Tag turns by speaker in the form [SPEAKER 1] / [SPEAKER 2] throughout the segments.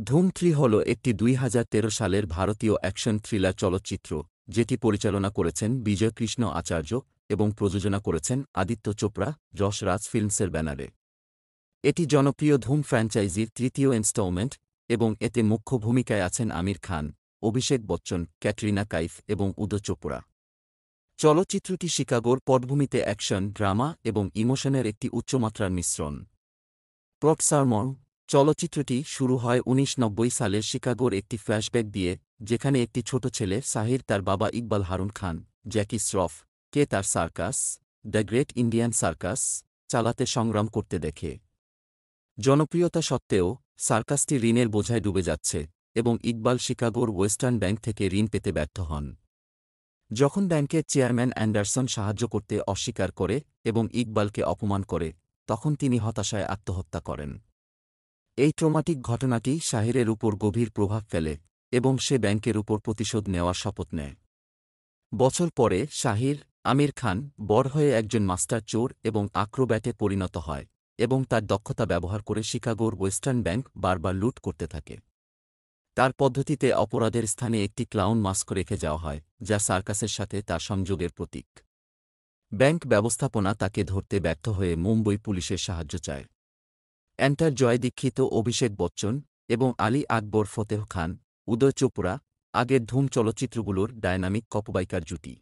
[SPEAKER 1] ধুম 3 হল একটি 2013 সালের ভারতীয় অ্যাকশন থ্রিলার চলচ্চিত্র যেটি পরিচালনা করেছেন বিজয় কৃষ্ণ আচার্য এবং প্রযোজনা করেছেন আদিত্য চোপড়া যশ রাজ ফিল্মসের ব্যানারে। এটি জনপ্রিয় ধুম ফ্র্যাঞ্চাইজির তৃতীয় ইনস্টলমেন্ট এবং এতে মুখ্য ভূমিকায় আছেন আমির খান, অভিষেক বচ্চন, ক্যাটরিনা কাইফ এবং উদয় চোপড়া। চলচ্চিত্রটি শিকাগোর পটভূমিতে অ্যাকশন, ড্রামা এবং ইমোশনের একটি উচ্চমাত্রার মিশ্রণ। প্লট সারমর্ম: চলচ্চিত্রটি শুরু হয় 1990 সালের শিকাগোর একটি ফ্ল্যাশব্যাক দিয়ে, যেখানে একটি ছোট ছেলে সাহির তার বাবা ইকবাল হারুন খান, জ্যাকি শ্রফ, কে তার circus, the great Indian circus, চালাতে সংগ্রাম করতে দেখে। জনপ্রিয়তা সত্ত্বেও সার্কাসটি ঋণের বোঝায় ডুবে যাচ্ছে এবং ইকবাল শিকাগোর ওয়েস্টার্ন ব্যাংক থেকে ঋণ পেতে ব্যর্থ হন। যখন ব্যাংকের চেয়ারম্যান অ্যান্ডারসন সাহায্য করতে অস্বীকার করে এবং ইকবালকে অপমান করে, তখন তিনি হতাশায় আত্মহত্যা করেন। এই ট্রমাটিক ঘটনাটি শাহিরের উপর গভীর প্রভাব ফেলে এবং সে ব্যাংকের উপর প্রতিশোধ নেওয়ার শপথ নেয়। বছর পরে শাহির, আমির খান, বড় হয়ে একজন মাস্টার চোর এবং আক্রোব্যাটে পরিণত হয় এবং তার দক্ষতা ব্যবহার করে শিকাগোর ওয়েস্টার্ন ব্যাংক বারবার লুট করতে থাকে। তার পদ্ধতিতে অপরাধের স্থানে একটি ক্লাউন মাস্ক রেখে যাওয়া হয়, যা সার্কাসের সাথে তার সংযোগের প্রতীক। ব্যাংক ব্যবস্থাপনা তাকে ধরতে ব্যর্থ হয়ে মুম্বই পুলিশের সাহায্য চায়। এন্টার জয় দীক্ষিত, অভিষেক বচ্চন এবং আলী আকবর ফতেহ খান, উদয় চোপড়া আগের ধুম চলচ্চিত্রগুলোর ডায়নামিক কপবাইকার জুটি।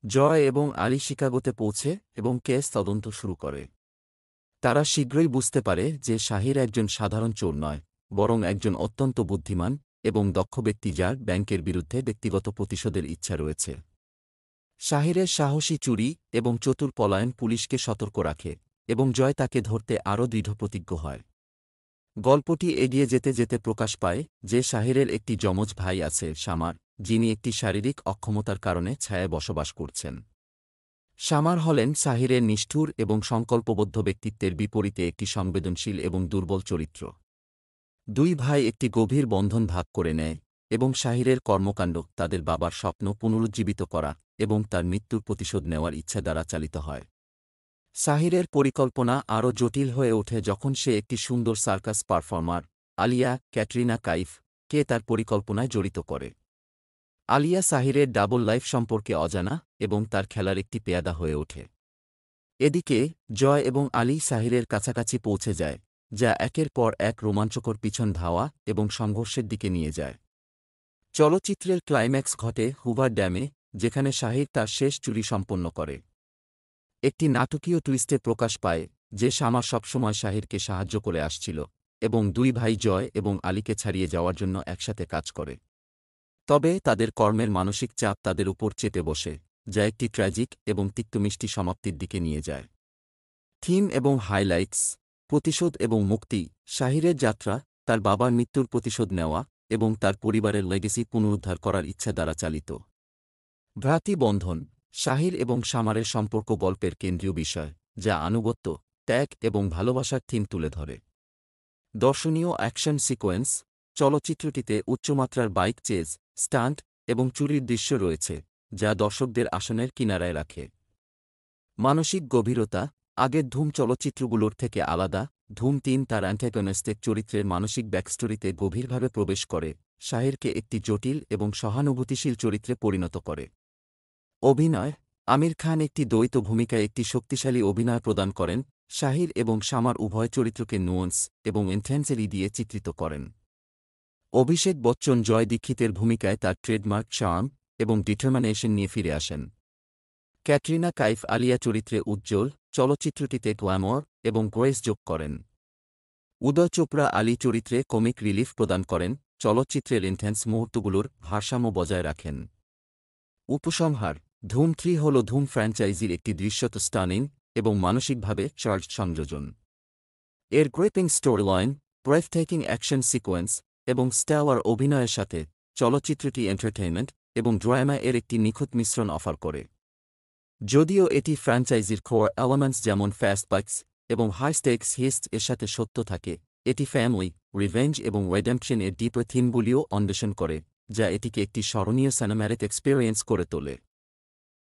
[SPEAKER 1] জয় এবং আলী শিকাগোতে পৌঁছে এবং কেস তদন্ত শুরু করে। তারা শীঘ্রই বুঝতে পারে যে শাহির একজন সাধারণ চোর নয়, বরং একজন অত্যন্ত বুদ্ধিমান এবং দক্ষ ব্যক্তি যার ব্যাংকের বিরুদ্ধে ব্যক্তিগত প্রতিশোধের ইচ্ছা রয়েছে। শাহিরের সাহসী চুরি এবং চতুর পলায়ন পুলিশকে সতর্ক রাখে এবং জয় তাকে ধরতে আরও দৃঢ়প্রতিজ্ঞ হয়। গল্পটি এগিয়ে যেতে যেতে প্রকাশ পায় যে শাহিরের একটি যমজ ভাই আছে, শামার, যিনি একটি শারীরিক অক্ষমতার কারণে ছায়ায় বসবাস করছেন। শামার হলেন শাহিরের নিষ্ঠুর এবং সংকল্পবদ্ধ ব্যক্তিত্বের বিপরীতে একটি সংবেদনশীল এবং দুর্বল চরিত্র। দুই ভাই একটি গভীর বন্ধন ভাগ করে নেয় এবং শাহিরের কর্মকাণ্ড তাদের বাবার স্বপ্ন পুনরুজ্জীবিত করা এবং তার মৃত্যুর প্রতিশোধ নেওয়ার ইচ্ছা দ্বারা চালিত হয়। শাহিরের পরিকল্পনা আরও জটিল হয়ে ওঠে যখন সে একটি সুন্দর সার্কাস পারফর্মার, আলিয়া ক্যাটরিনা কাইফ, কে তার পরিকল্পনায় জড়িত করে। আলিয়া শাহিরের ডাবল লাইফ সম্পর্কে অজানা এবং তার খেলার একটি পেয়াদা হয়ে ওঠে। এদিকে জয় এবং আলী শাহিরের কাছাকাছি পৌঁছে যায়, যা একের পর এক রোমাঞ্চকর পিছন ধাওয়া এবং সংঘর্ষের দিকে নিয়ে যায়। চলচ্চিত্রের ক্লাইম্যাক্স ঘটে হুভার ড্যামে, যেখানে শাহির তার শেষ চুরি সম্পন্ন করে। একটি নাটকীয় টুইস্টে প্রকাশ পায় যে শামা সবসময় শাহিরকে সাহায্য করে আসছিল এবং দুই ভাই জয় এবং আলীকে ছাড়িয়ে যাওয়ার জন্য একসাথে কাজ করে। তবে তাদের কর্মের মানসিক চাপ তাদের উপর চেপে বসে, যা একটি ট্র্যাজিক এবং তিক্তমিষ্টি সমাপ্তির দিকে নিয়ে যায়। থিম এবং হাইলাইটস: প্রতিশোধ এবং মুক্তি: শাহিরের যাত্রা তার বাবার মৃত্যুর প্রতিশোধ নেওয়া এবং তার পরিবারের লেগেসি পুনরুদ্ধার করার ইচ্ছা দ্বারা চালিত। ভ্রাতৃবন্ধন: শাহির এবং শামারের সম্পর্ক গল্পের কেন্দ্রীয় বিষয়, যা আনুগত্য, ত্যাগ এবং ভালোবাসার থিম তুলে ধরে। দর্শনীয় অ্যাকশন সিকোয়েন্স: চলচ্চিত্রটিতে উচ্চমাত্রার বাইক চেজ, স্টান্ট এবং চুরির দৃশ্য রয়েছে, যা দর্শকদের আসনের কিনারায় রাখে। মানসিক গভীরতা: আগের ধুম চলচ্চিত্রগুলোর থেকে আলাদা, ধুম 3 তার অ্যান্টাগনিস্টিক চরিত্রের মানসিক ব্যাকস্টোরিতে গভীরভাবে প্রবেশ করে, শাহিরকে একটি জটিল এবং সহানুভূতিশীল চরিত্রে পরিণত করে। অভিনয়: আমির খান একটি দ্বৈত ভূমিকায় একটি শক্তিশালী অভিনয় প্রদান করেন, শাহির এবং শামার উভয় চরিত্রকে নুয়ান্স এবং ইন্টেন্সিটি দিয়ে চিত্রিত করেন। অভিষেক বচ্চন জয় দীক্ষিতের ভূমিকায় তার ট্রেডমার্ক চার্ম এবং ডিটারমিনেশন নিয়ে ফিরে আসেন। ক্যাটরিনা কাইফ আলিয়া চরিত্রে উজ্জ্বল, চলচ্চিত্রটিতে গ্ল্যামর এবং গ্রেস যোগ করেন। উদয় চোপড়া আলী চরিত্রে কমিক রিলিফ প্রদান করেন, চলচ্চিত্রের ইন্টেন্স মুহূর্তগুলোর ভারসাম্য বজায় রাখেন। উপসংহার: ধুম 3 হল ধুম ফ্র্যাঞ্চাইজির একটি দৃশ্যত স্টানিং এবং মানসিকভাবে চার্জড সংযোজন। এর গ্রিপিং স্টোরিলাইন, ব্রেথটেকিং অ্যাকশন সিকোয়েন্স এবং স্টাওয়ার অভিনয়ের সাথে চলচ্চিত্রটি এন্টারটেইনমেন্ট এবং ড্রামা এর একটি নিখুঁত মিশ্রণ অফার করে। যদিও এটি ফ্র্যাঞ্চাইজির কোর এলিমেন্টস যেমন ফাস্ট বাইকস এবং হাই স্টেকস হিস্ট এর সাথে সত্য থাকে, এটি ফ্যামিলি, রিভেঞ্জ এবং রেডেম্পশন এর ডিপার থিমগুলিও অন্বেষণ করে, যা এটিকে একটি স্মরণীয় সিনেম্যাটিক এক্সপেরিয়েন্স করে তোলে।